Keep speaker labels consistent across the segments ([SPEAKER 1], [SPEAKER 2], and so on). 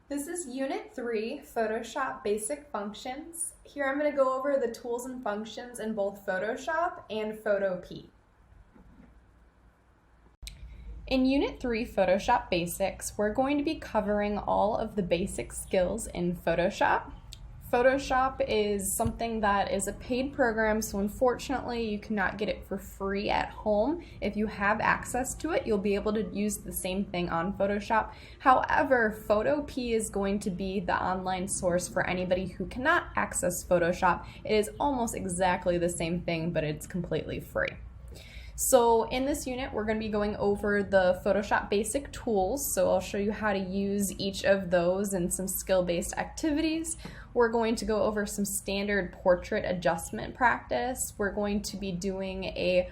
[SPEAKER 1] This is Unit 3, Photoshop Basic Functions. Here I'm going to go over the tools and functions in both Photoshop and Photopea. In Unit 3, Photoshop Basics, we're going to be covering all of the basic skills in Photoshop. Photoshop is something that is a paid program, so unfortunately you cannot get it for free at home. If you have access to it, you'll be able to use the same thing on Photoshop. However, Photopea is going to be the online source for anybody who cannot access Photoshop. It is almost exactly the same thing, but it's completely free. So in this unit, we're going to be going over the Photoshop basic tools. So I'll show you how to use each of those and some skill-based activities. We're going to go over some standard portrait adjustment practice. We're going to be doing a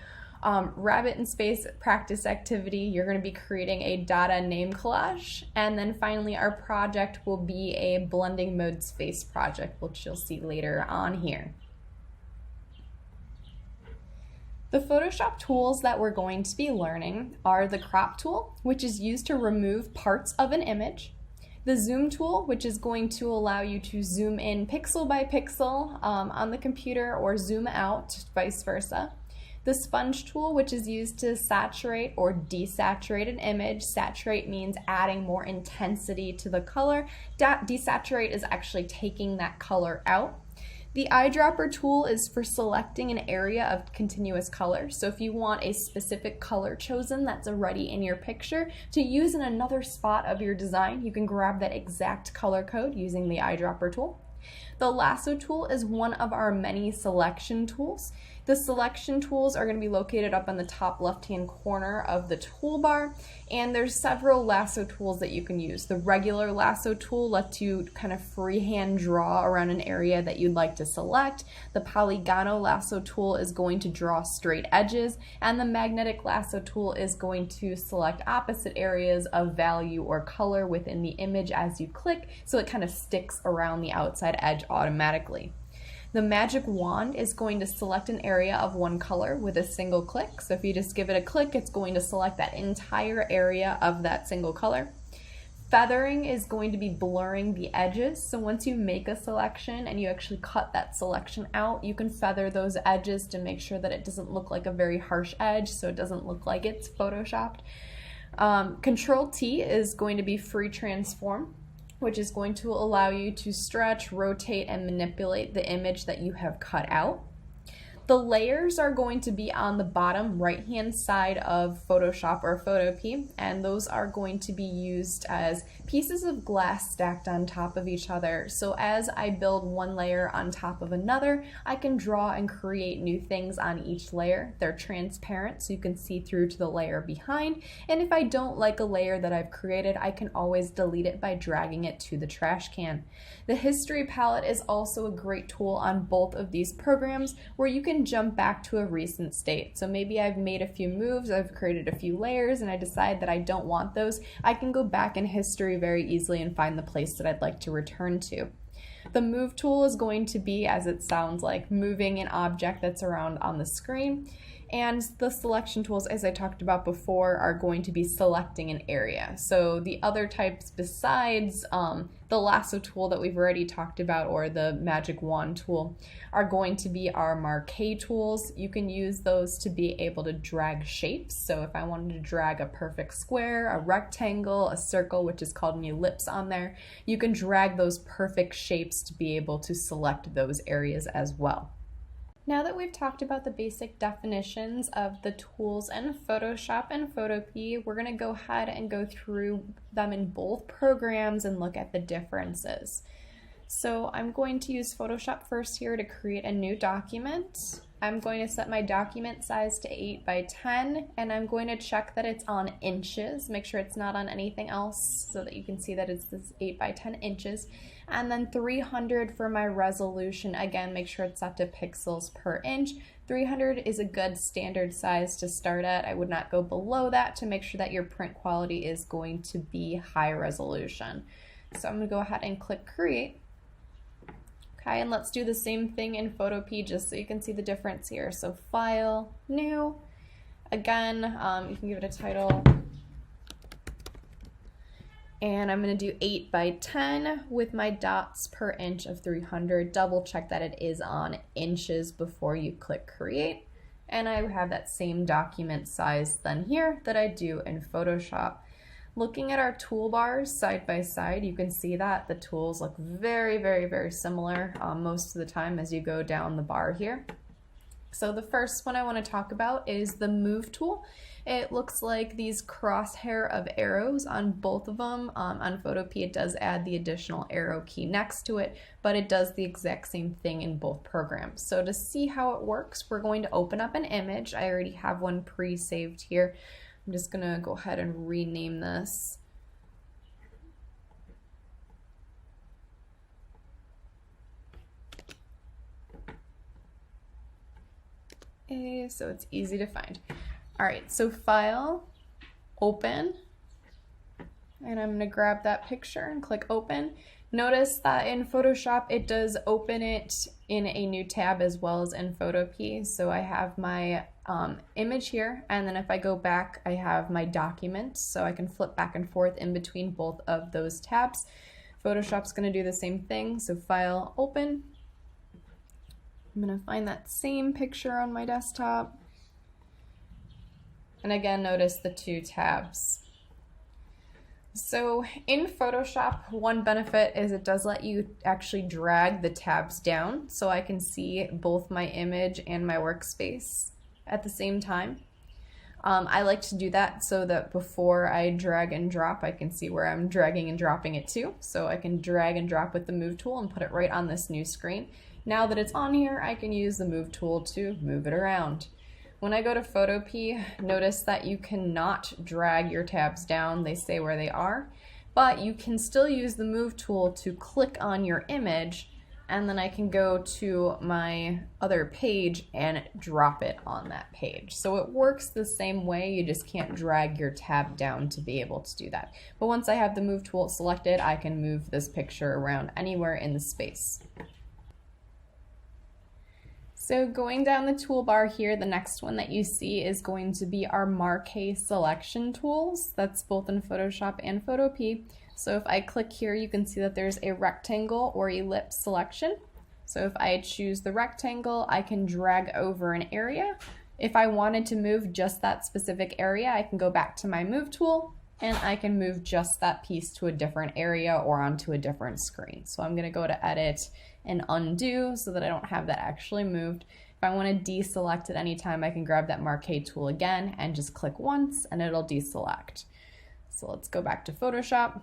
[SPEAKER 1] rabbit in space practice activity. You're going to be creating a data name collage. And then finally, our project will be a blending mode space project, which you'll see later on here. The Photoshop tools that we're going to be learning are the crop tool, which is used to remove parts of an image, the zoom tool, which is going to allow you to zoom in pixel by pixel on the computer or zoom out, vice versa, the sponge tool, which is used to saturate or desaturate an image. Saturate means adding more intensity to the color. Desaturate is actually taking that color out. The eyedropper tool is for selecting an area of continuous color. So if you want a specific color chosen that's already in your picture to use in another spot of your design, you can grab that exact color code using the eyedropper tool. The lasso tool is one of our many selection tools. The selection tools are going to be located up on the top left-hand corner of the toolbar, and there's several lasso tools that you can use. The regular lasso tool lets you kind of freehand draw around an area that you'd like to select. The Polygonal lasso tool is going to draw straight edges, and the magnetic lasso tool is going to select opposite areas of value or color within the image as you click, so it kind of sticks around the outside edge automatically. The magic wand is going to select an area of one color with a single click. So if you just give it a click, it's going to select that entire area of that single color. Feathering is going to be blurring the edges. So once you make a selection and you actually cut that selection out, you can feather those edges to make sure that it doesn't look like a very harsh edge, so it doesn't look like it's photoshopped. Ctrl-T is going to be free transform, which is going to allow you to stretch, rotate, and manipulate the image that you have cut out. The layers are going to be on the bottom right-hand side of Photoshop or Photopea, and those are going to be used as pieces of glass stacked on top of each other. So as I build one layer on top of another, I can draw and create new things on each layer. They're transparent, so you can see through to the layer behind, and if I don't like a layer that I've created, I can always delete it by dragging it to the trash can. The history palette is also a great tool on both of these programs where you can jump back to a recent state. So maybe I've made a few moves, I've created a few layers, and I decide that I don't want those. I can go back in history very easily and find the place that I'd like to return to. The move tool is going to be, as it sounds like, moving an object that's around on the screen. And the selection tools, as I talked about before, are going to be selecting an area. So the other types besides the lasso tool that we've already talked about, or the magic wand tool, are going to be our marquee tools. You can use those to be able to drag shapes. So if I wanted to drag a perfect square, a rectangle, a circle, which is called an ellipse on there, you can drag those perfect shapes to be able to select those areas as well. Now that we've talked about the basic definitions of the tools in Photoshop and Photopea, we're going to go ahead and go through them in both programs and look at the differences. So I'm going to use Photoshop first here to create a new document. I'm going to set my document size to 8 by 10, and I'm going to check that it's on inches. Make sure it's not on anything else so that you can see that it's this 8 by 10 inches. And then 300 for my resolution. Again, make sure it's set to pixels per inch. 300 is a good standard size to start at. I would not go below that to make sure that your print quality is going to be high resolution. So I'm going to go ahead and click Create. Okay, and let's do the same thing in Photopea just so you can see the difference here. So File, New. Again, you can give it a title. And I'm going to do 8 by 10 with my dots per inch of 300. Double check that it is on inches before you click create. And I have that same document size then here that I do in Photoshop. Looking at our toolbars side by side, you can see that the tools look very, very, very similar most of the time as you go down the bar here. So the first one I want to talk about is the Move tool. It looks like these crosshair of arrows on both of them. On Photopea it does add the additional arrow key next to it, but it does the exact same thing in both programs. So to see how it works, we're going to open up an image. I already have one pre-saved here. I'm just going to go ahead and rename this. So it's easy to find. All right, so File, Open, and I'm going to grab that picture and click Open. Notice that in Photoshop it does open it in a new tab as well as in Photopea. So I have my image here, and then if I go back I have my document, so I can flip back and forth in between both of those tabs. Photoshop's going to do the same thing, so File, Open. I'm going to find that same picture on my desktop. And again, notice the two tabs. So in Photoshop, one benefit is it does let you actually drag the tabs down, so I can see both my image and my workspace at the same time. I like to do that so that before I drag and drop, I can see where I'm dragging and dropping it to. So I can drag and drop with the Move tool and put it right on this new screen. Now that it's on here, I can use the Move tool to move it around. When I go to Photopea, notice that you cannot drag your tabs down. They stay where they are, but you can still use the Move tool to click on your image, and then I can go to my other page and drop it on that page. So it works the same way, you just can't drag your tab down to be able to do that. But once I have the Move tool selected, I can move this picture around anywhere in the space. So going down the toolbar here, the next one that you see is going to be our marquee selection tools. That's both in Photoshop and Photopea. So if I click here, you can see that there's a rectangle or ellipse selection. So if I choose the rectangle, I can drag over an area. If I wanted to move just that specific area, I can go back to my Move tool and I can move just that piece to a different area or onto a different screen. So I'm going to go to Edit and Undo so that I don't have that actually moved. If I want to deselect at any time, I can grab that marquee tool again and just click once and it'll deselect. So let's go back to Photoshop.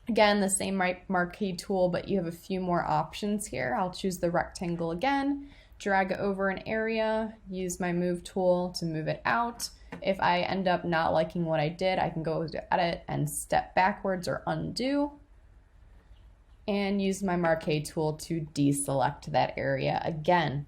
[SPEAKER 1] Again, the same marquee tool, but you have a few more options here. I'll choose the rectangle again, drag over an area, use my Move tool to move it out. If I end up not liking what I did, I can go to Edit and step backwards or undo, and use my marquee tool to deselect that area again.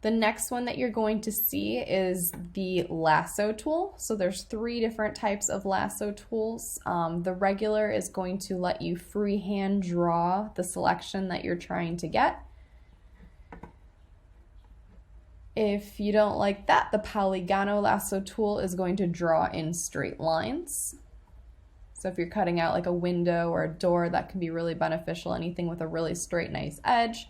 [SPEAKER 1] The next one that you're going to see is the Lasso tool. So there's 3 different types of Lasso tools. The regular is going to let you freehand draw the selection that you're trying to get. If you don't like that, the Polygonal Lasso tool is going to draw in straight lines. So if you're cutting out like a window or a door, that can be really beneficial, anything with a really straight, nice edge.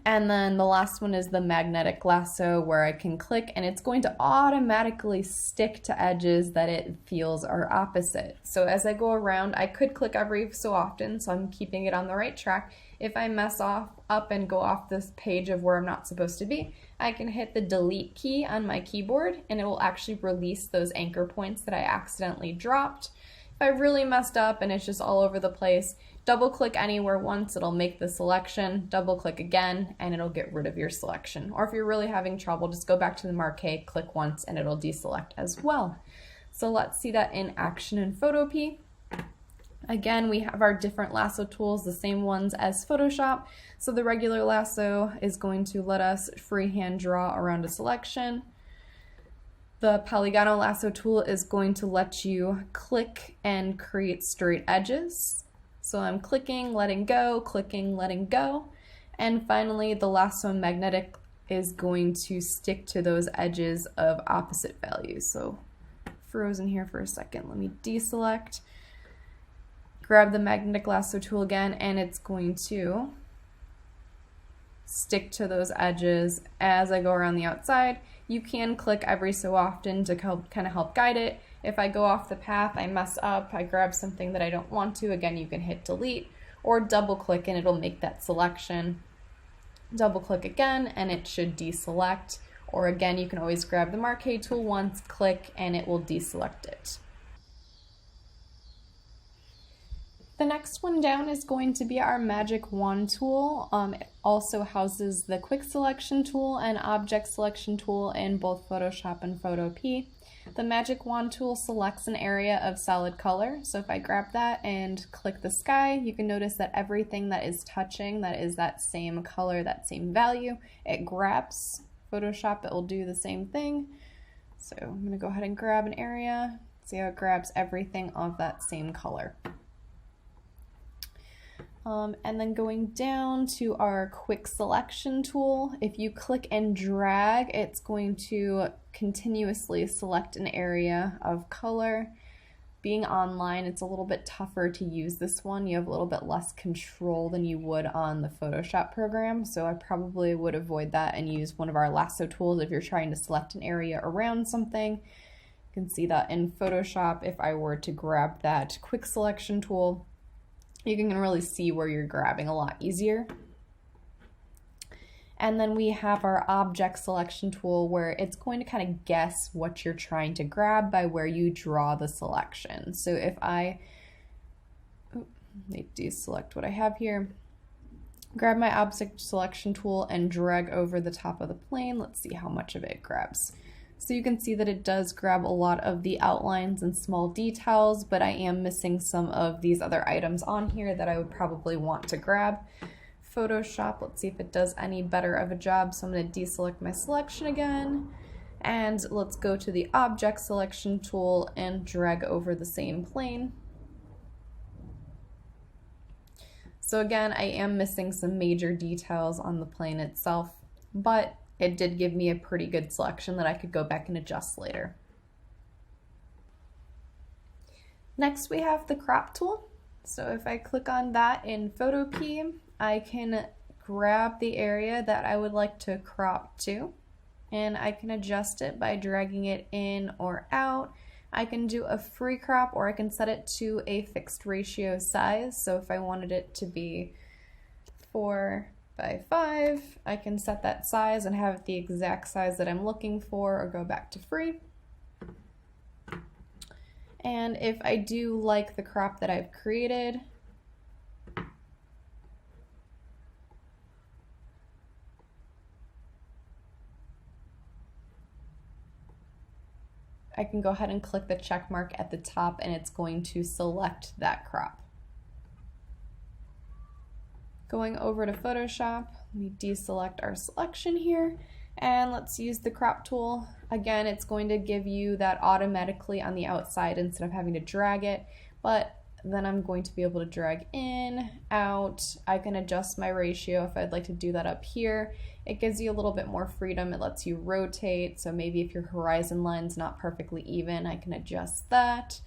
[SPEAKER 1] And then the last one is the magnetic lasso, where I can click and it's going to automatically stick to edges that it feels are opposite. So as I go around, I could click every so often, so I'm keeping it on the right track. If I mess up and go off this page of where I'm not supposed to be, I can hit the delete key on my keyboard and it will actually release those anchor points that I accidentally dropped. If I really messed up and it's just all over the place, double click anywhere once, it'll make the selection, double click again, and it'll get rid of your selection. Or if you're really having trouble, just go back to the marquee, click once, and it'll deselect as well. So let's see that in action in Photopea. Again, we have our different lasso tools, the same ones as Photoshop. So the regular lasso is going to let us freehand draw around a selection. The Polygonal lasso tool is going to let you click and create straight edges. So I'm clicking, letting go, clicking, letting go. And finally, the lasso magnetic is going to stick to those edges of opposite values. So frozen here for a second. Let me deselect, grab the magnetic lasso tool again, and it's going to stick to those edges as I go around the outside. You can click every so often to kind of help guide it. If I go off the path, I mess up, I grab something that I don't want to, again, you can hit delete or double click and it'll make that selection. Double click again and it should deselect, or again, you can always grab the marquee tool once, click, and it will deselect it. The next one down is going to be our magic wand tool. It also houses the quick selection tool and object selection tool in both Photoshop and Photopea. The magic wand tool selects an area of solid color. So if I grab that and click the sky, you can notice that everything that is touching, that is that same color, that same value, it grabs. Photoshop, it will do the same thing. So I'm going to go ahead and grab an area. See how it grabs everything of that same color. And then going down to our quick selection tool, if you click and drag, it's going to continuously select an area of color. Being online, it's a little bit tougher to use this one. You have a little bit less control than you would on the Photoshop program, so I probably would avoid that and use one of our lasso tools if you're trying to select an area around something. You can see that in Photoshop, if I were to grab that quick selection tool, you can really see where you're grabbing a lot easier. And then we have our object selection tool where it's going to kind of guess what you're trying to grab by where you draw the selection. So if let me deselect what I have here, grab my object selection tool and drag over the top of the plane. Let's see how much of it grabs. So you can see that it does grab a lot of the outlines and small details, but I am missing some of these other items on here that I would probably want to grab. Photoshop, let's see if it does any better of a job. So I'm going to deselect my selection again, and let's go to the object selection tool and drag over the same plane. So again, I am missing some major details on the plane itself, but it did give me a pretty good selection that I could go back and adjust later. Next we have the crop tool. So if I click on that in Photopea, I can grab the area that I would like to crop to, and I can adjust it by dragging it in or out. I can do a free crop, or I can set it to a fixed ratio size. So if I wanted it to be 4:5, I can set that size and have it the exact size that I'm looking for, or go back to free. And if I do like the crop that I've created, I can go ahead and click the check mark at the top and it's going to select that crop. Going over to Photoshop, we deselect our selection here, and let's use the crop tool. Again, it's going to give you that automatically on the outside instead of having to drag it, but then I'm going to be able to drag in, out. I can adjust my ratio if I'd like to do that up here. It gives you a little bit more freedom. It lets you rotate, so maybe if your horizon line's not perfectly even, I can adjust that.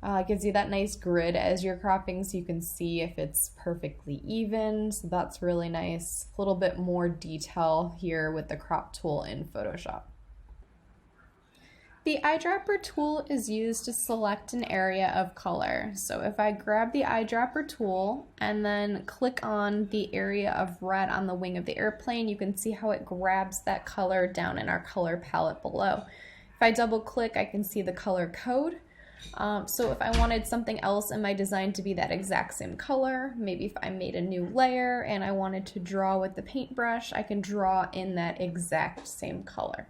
[SPEAKER 1] It gives you that nice grid as you're cropping so you can see if it's perfectly even, so that's really nice. A little bit more detail here with the crop tool in Photoshop. The eyedropper tool is used to select an area of color. So if I grab the eyedropper tool and then click on the area of red on the wing of the airplane, you can see how it grabs that color down in our color palette below. If I double click, I can see the color code. So if I wanted something else in my design to be that exact same color, maybe if I made a new layer and I wanted to draw with the paintbrush, I can draw in that exact same color.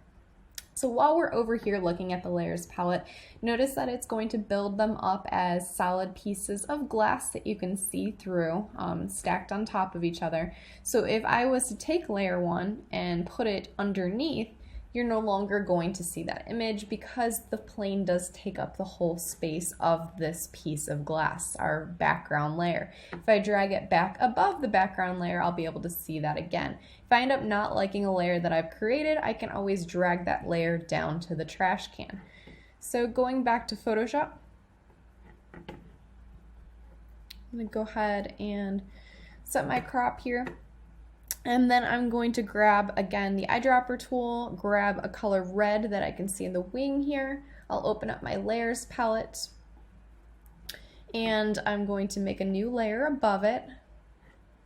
[SPEAKER 1] So while we're over here looking at the layers palette, notice that it's going to build them up as solid pieces of glass that you can see through, stacked on top of each other. So if I was to take layer 1 and put it underneath, you're no longer going to see that image because the plane does take up the whole space of this piece of glass, our background layer. If I drag it back above the background layer, I'll be able to see that again. If I end up not liking a layer that I've created, I can always drag that layer down to the trash can. So going back to Photoshop, I'm going to go ahead and set my crop here. And then I'm going to grab, again, the eyedropper tool, grab a color red that I can see in the wing here. I'll open up my layers palette, and I'm going to make a new layer above it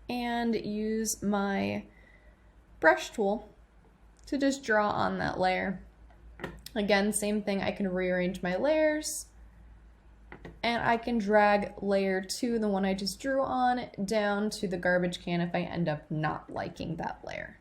[SPEAKER 1] and use my brush tool to just draw on that layer. Again, same thing, I can rearrange my layers, and I can drag layer 2, the one I just drew on, down to the garbage can if I end up not liking that layer.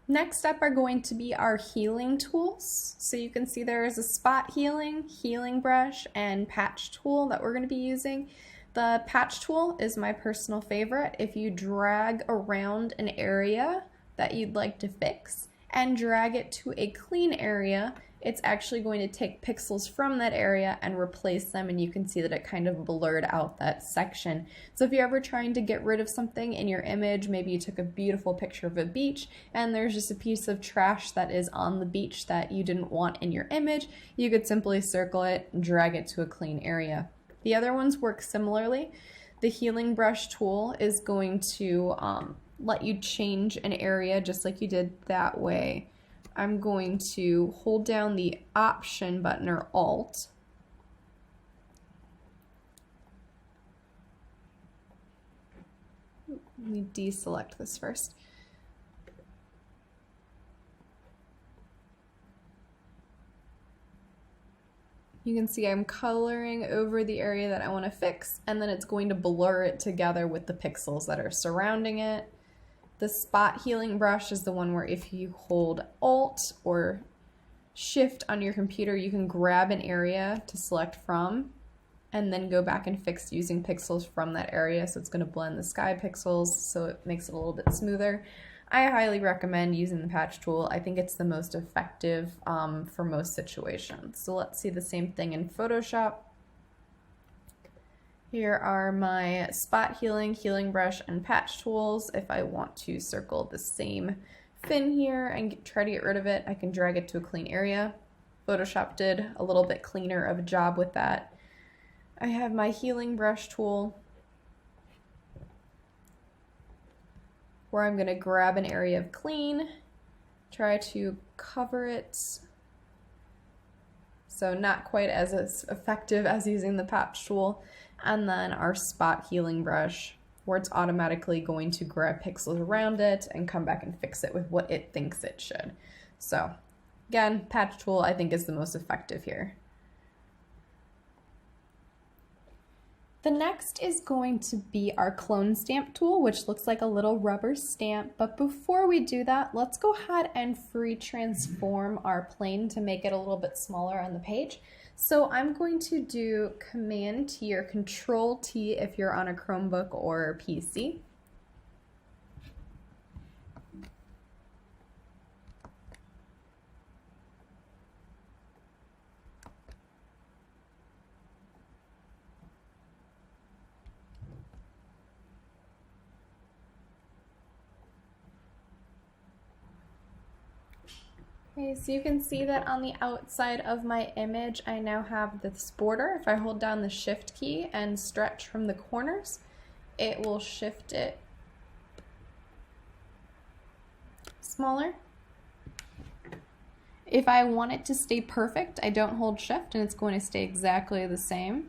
[SPEAKER 1] Next up are going to be our healing tools. So you can see there is a spot healing, healing brush, and patch tool that we're going to be using. The patch tool is my personal favorite. If you drag around an area that you'd like to fix and drag it to a clean area, it's actually going to take pixels from that area and replace them, and you can see that it kind of blurred out that section. So if you're ever trying to get rid of something in your image, maybe you took a beautiful picture of a beach and there's just a piece of trash that is on the beach that you didn't want in your image, you could simply circle it and drag it to a clean area. The other ones work similarly. The healing brush tool is going to let you change an area just like you did that way. I'm going to hold down the Option button, or Alt, let me deselect this first. You can see I'm coloring over the area that I want to fix, and then it's going to blur it together with the pixels that are surrounding it. The spot healing brush is the one where if you hold Alt or Shift on your computer, you can grab an area to select from and then go back and fix using pixels from that area. So it's going to blend the sky pixels so it makes it a little bit smoother. I highly recommend using the patch tool. I think it's the most effective for most situations. So let's see the same thing in Photoshop. Here are my spot healing, healing brush, and patch tools. If I want to circle the same fin here and try to get rid of it, I can drag it to a clean area. Photoshop did a little bit cleaner of a job with that. I have my healing brush tool, where I'm going to grab an area of clean, try to cover it. So not quite as effective as using the patch tool. And then our spot healing brush, where it's automatically going to grab pixels around it and come back and fix it with what it thinks it should. So again, patch tool I think is the most effective here. The next is going to be our clone stamp tool, which looks like a little rubber stamp. But before we do that, let's go ahead and free transform our plane to make it a little bit smaller on the page. So I'm going to do Command-T or Control-T if you're on a Chromebook or PC. Okay, so you can see that on the outside of my image, I now have this border. If I hold down the Shift key and stretch from the corners, it will shift it smaller. If I want it to stay perfect, I don't hold Shift and it's going to stay exactly the same.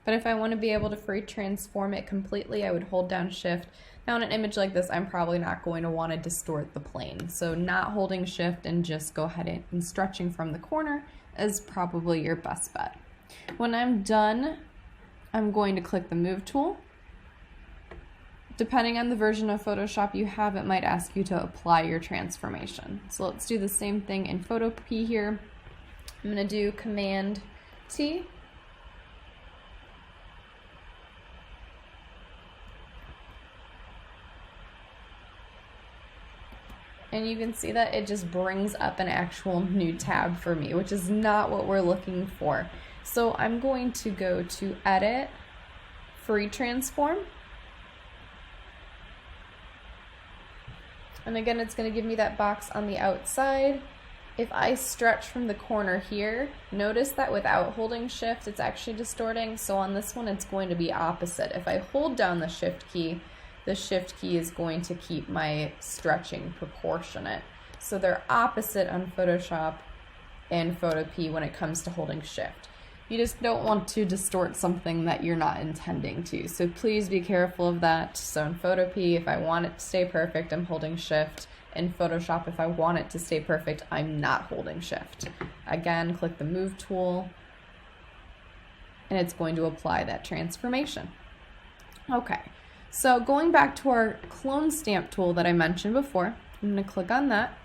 [SPEAKER 1] But if I want to be able to free transform it completely, I would hold down Shift. Now in an image like this, I'm probably not going to want to distort the plane. So not holding Shift and just go ahead and stretching from the corner is probably your best bet. When I'm done, I'm going to click the Move tool. Depending on the version of Photoshop you have, it might ask you to apply your transformation. So let's do the same thing in Photopea here. I'm going to do Command-T. And you can see that it just brings up an actual new tab for me, which is not what we're looking for. So I'm going to go to Edit, Free Transform. And again, it's going to give me that box on the outside. If I stretch from the corner here, notice that without holding shift, it's actually distorting. So on this one, it's going to be opposite. If I hold down the shift key is going to keep my stretching proportionate. So they're opposite on Photoshop and Photopea when it comes to holding shift. You just don't want to distort something that you're not intending to. So please be careful of that. So in Photopea, if I want it to stay perfect, I'm holding shift. In Photoshop, if I want it to stay perfect, I'm not holding shift. Again, click the move tool, and it's going to apply that transformation. Okay, so going back to our clone stamp tool that I mentioned before, I'm going to click on that,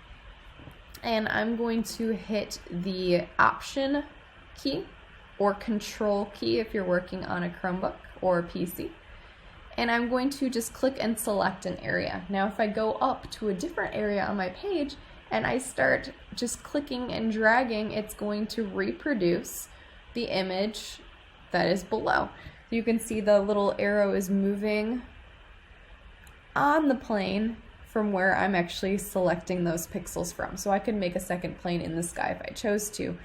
[SPEAKER 1] and I'm going to hit the Option key or Control key if you're working on a Chromebook or a PC. And I'm going to just click and select an area. Now if I go up to a different area on my page and I start just clicking and dragging, it's going to reproduce the image that is below. You can see the little arrow is moving on the plane from where I'm actually selecting those pixels from. So I could make a second plane in the sky if I chose to.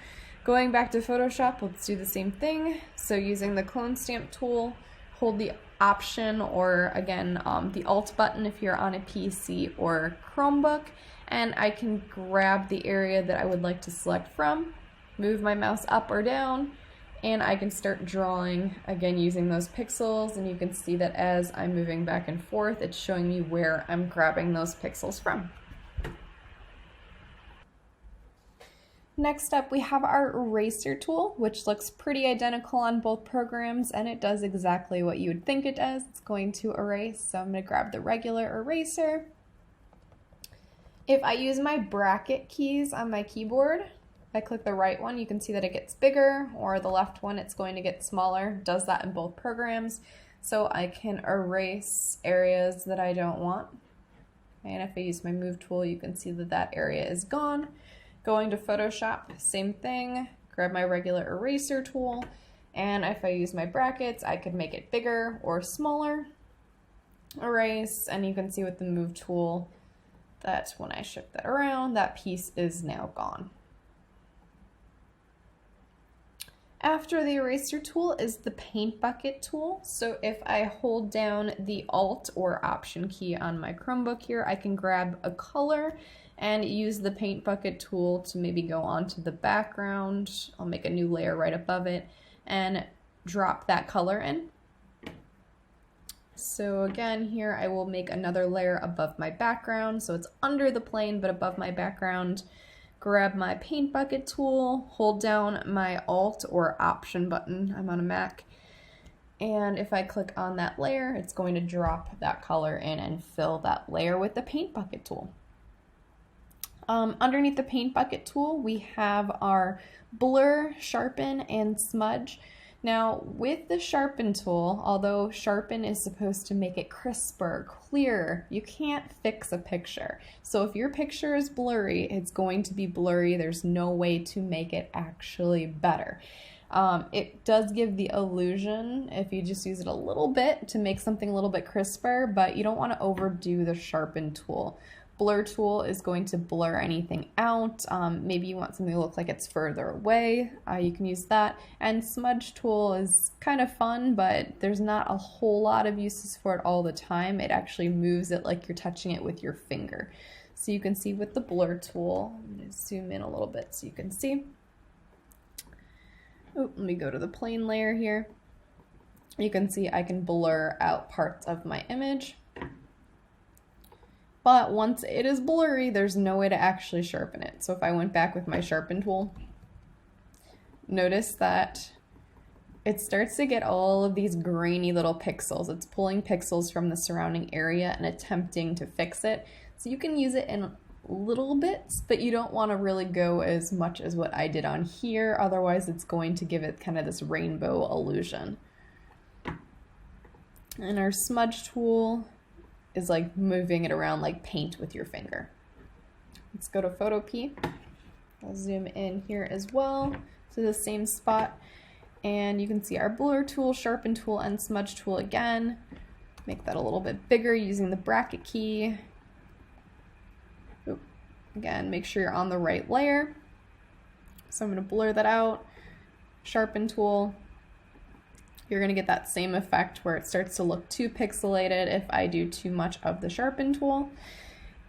[SPEAKER 1] Going back to Photoshop, let's do the same thing. So using the clone stamp tool, hold the Option or again the Alt button if you're on a PC or Chromebook, and I can grab the area that I would like to select from, move my mouse up or down, and I can start drawing again using those pixels, and you can see that as I'm moving back and forth, it's showing me where I'm grabbing those pixels from. Next up, we have our eraser tool, which looks pretty identical on both programs, and it does exactly what you would think it does. It's going to erase, so I'm going to grab the regular eraser. If I use my bracket keys on my keyboard, if I click the right one, you can see that it gets bigger, or the left one, it's going to get smaller. It does that in both programs, so I can erase areas that I don't want. And if I use my move tool, you can see that that area is gone. Going to Photoshop, same thing, grab my regular eraser tool, and if I use my brackets, I could make it bigger or smaller, erase, and you can see with the move tool that when I shift that around, that piece is now gone. After the eraser tool is the paint bucket tool. So if I hold down the Alt or Option key on my Chromebook here, I can grab a color and use the paint bucket tool to maybe go onto the background. I'll make a new layer right above it and drop that color in. So again, here I will make another layer above my background, so it's under the plane but above my background. Grab my paint bucket tool, hold down my Alt or Option button, I'm on a Mac, and if I click on that layer, it's going to drop that color in and fill that layer with the paint bucket tool. Underneath the paint bucket tool, we have our blur, sharpen, and smudge. Now with the sharpen tool, although sharpen is supposed to make it crisper, clearer, you can't fix a picture. So if your picture is blurry, it's going to be blurry. There's no way to make it actually better. It does give the illusion if you just use it a little bit to make something a little bit crisper, but you don't want to overdo the sharpen tool. Blur tool is going to blur anything out. Maybe you want something to look like it's further away. You can use that. And smudge tool is kind of fun, but there's not a whole lot of uses for it all the time. It actually moves it like you're touching it with your finger. So you can see with the blur tool, I'm going to zoom in a little bit so you can see. Oh, let me go to the plane layer here. You can see I can blur out parts of my image. But once it is blurry, there's no way to actually sharpen it. So if I went back with my sharpen tool, notice that it starts to get all of these grainy little pixels. It's pulling pixels from the surrounding area and attempting to fix it. So you can use it in little bits, but you don't want to really go as much as what I did on here. Otherwise, it's going to give it kind of this rainbow illusion. And our smudge tool is like moving it around like paint with your finger. Let's go to Photopea. I'll zoom in here as well to the same spot, and you can see our blur tool, sharpen tool, and smudge tool again. Make that a little bit bigger using the bracket key. Oop. Again, make sure you're on the right layer. So I'm going to blur that out, sharpen tool. You're going to get that same effect where it starts to look too pixelated if I do too much of the sharpen tool.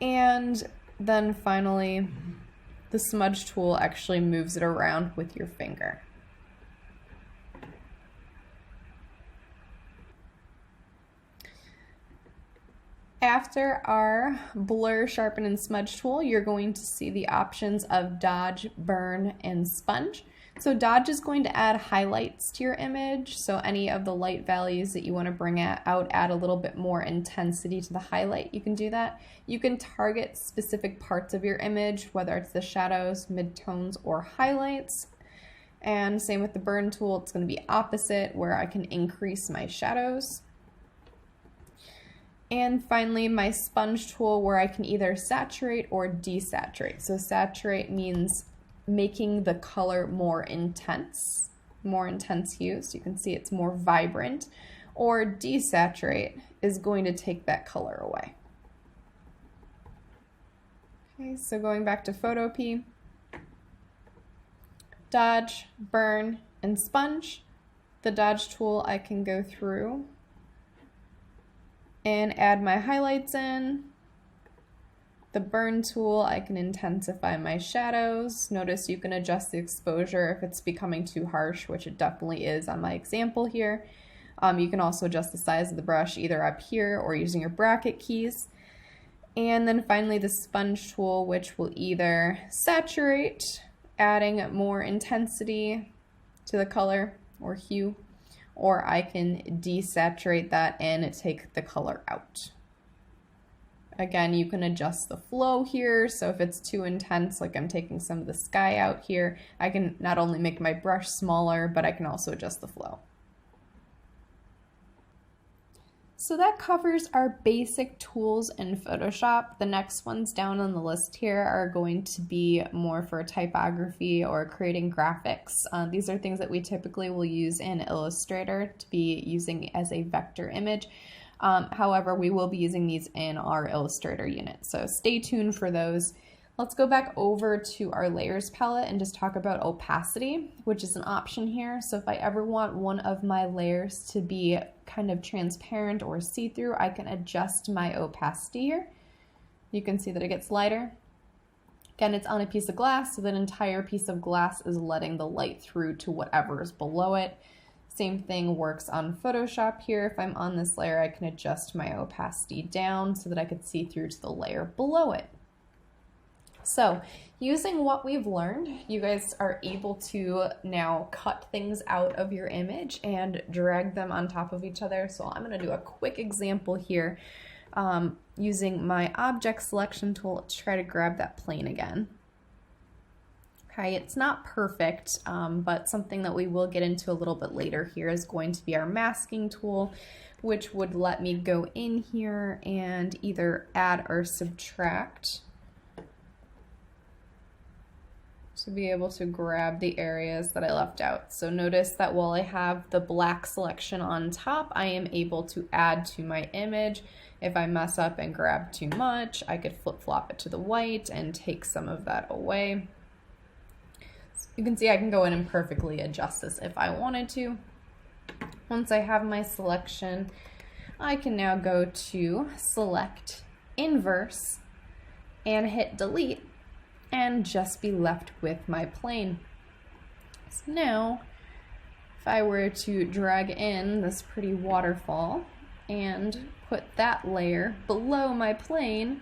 [SPEAKER 1] And then finally, the smudge tool actually moves it around with your finger. After our blur, sharpen, and smudge tool, you're going to see the options of dodge, burn, and sponge. So dodge is going to add highlights to your image. So any of the light values that you want to bring out, add a little bit more intensity to the highlight, you can do that. You can target specific parts of your image, whether it's the shadows, midtones, or highlights. And same with the burn tool, it's going to be opposite, where I can increase my shadows. And finally, my sponge tool, where I can either saturate or desaturate. So saturate means making the color more intense hues. You can see it's more vibrant. Or desaturate is going to take that color away. Okay, so going back to Photopea, dodge, burn, and sponge. The dodge tool, I can go through and add my highlights in. The burn tool, I can intensify my shadows. Notice you can adjust the exposure if it's becoming too harsh, which it definitely is on my example here. You can also adjust the size of the brush either up here or using your bracket keys. And then finally the sponge tool, which will either saturate, adding more intensity to the color or hue, or I can desaturate that and take the color out. Again, you can adjust the flow here, so if it's too intense, like I'm taking some of the sky out here, I can not only make my brush smaller, but I can also adjust the flow. So that covers our basic tools in Photoshop. The next ones down on the list here are going to be more for typography or creating graphics. These are things that we typically will use in Illustrator to be using as a vector image. However, we will be using these in our Illustrator unit, so stay tuned for those. Let's go back over to our layers palette and just talk about opacity, which is an option here. So if I ever want one of my layers to be kind of transparent or see-through, I can adjust my opacity here. You can see that it gets lighter. Again, it's on a piece of glass, so that entire piece of glass is letting the light through to whatever is below it. Same thing works on Photoshop here. If I'm on this layer, I can adjust my opacity down so that I could see through to the layer below it. So using what we've learned, you guys are able to now cut things out of your image and drag them on top of each other. So I'm going to do a quick example here using my object selection tool to try to grab that plane again. Okay, it's not perfect, but something that we will get into a little bit later here is going to be our masking tool, which would let me go in here and either add or subtract to be able to grab the areas that I left out. So notice that while I have the black selection on top, I am able to add to my image. If I mess up and grab too much, I could flip-flop it to the white and take some of that away. So you can see I can go in and perfectly adjust this if I wanted to. Once I have my selection, I can now go to select, inverse, and hit delete, and just be left with my plane. So now, if I were to drag in this pretty waterfall and put that layer below my plane,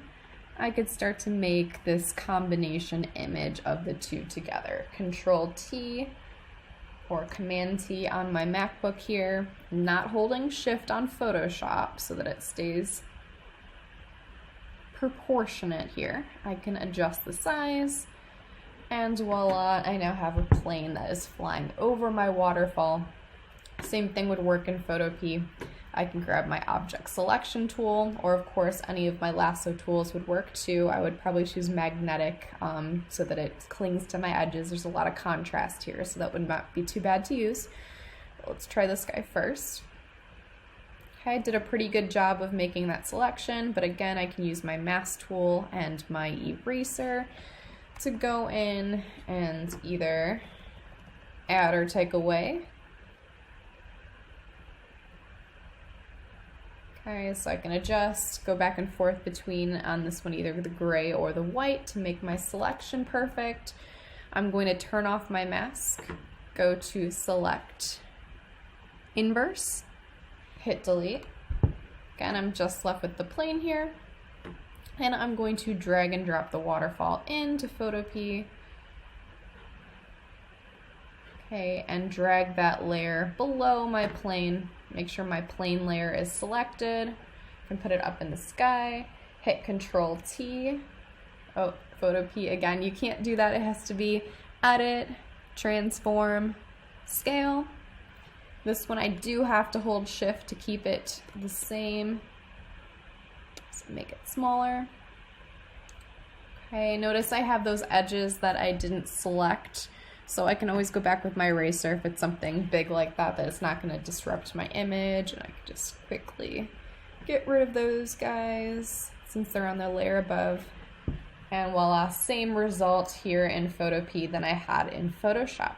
[SPEAKER 1] I could start to make this combination image of the two together. Ctrl-T or Command-T on my MacBook here, not holding Shift on Photoshop so that it stays proportionate here. I can adjust the size, and voila, I now have a plane that is flying over my waterfall. Same thing would work in Photopea. I can grab my object selection tool, or of course any of my lasso tools would work too. I would probably choose magnetic so that it clings to my edges. There's a lot of contrast here, so that would not be too bad to use. But let's try this guy first. Okay, I did a pretty good job of making that selection, but again, I can use my mask tool and my eraser to go in and either add or take away. Okay, so I can adjust, go back and forth between, on this one, either the gray or the white to make my selection perfect. I'm going to turn off my mask, go to select, inverse, hit delete. Again, I'm just left with the plane here. And I'm going to drag and drop the waterfall into Photopea. Okay, and drag that layer below my plane. Make sure my plane layer is selected. I can put it up in the sky. Hit Ctrl-T. Oh, Photopea again. You can't do that. It has to be Edit, Transform, Scale. This one I do have to hold Shift to keep it the same. So make it smaller. Okay, notice I have those edges that I didn't select. So I can always go back with my eraser if it's something big like that it's not going to disrupt my image, and I can just quickly get rid of those guys since they're on the layer above. And voila, same result here in Photopea than I had in Photoshop.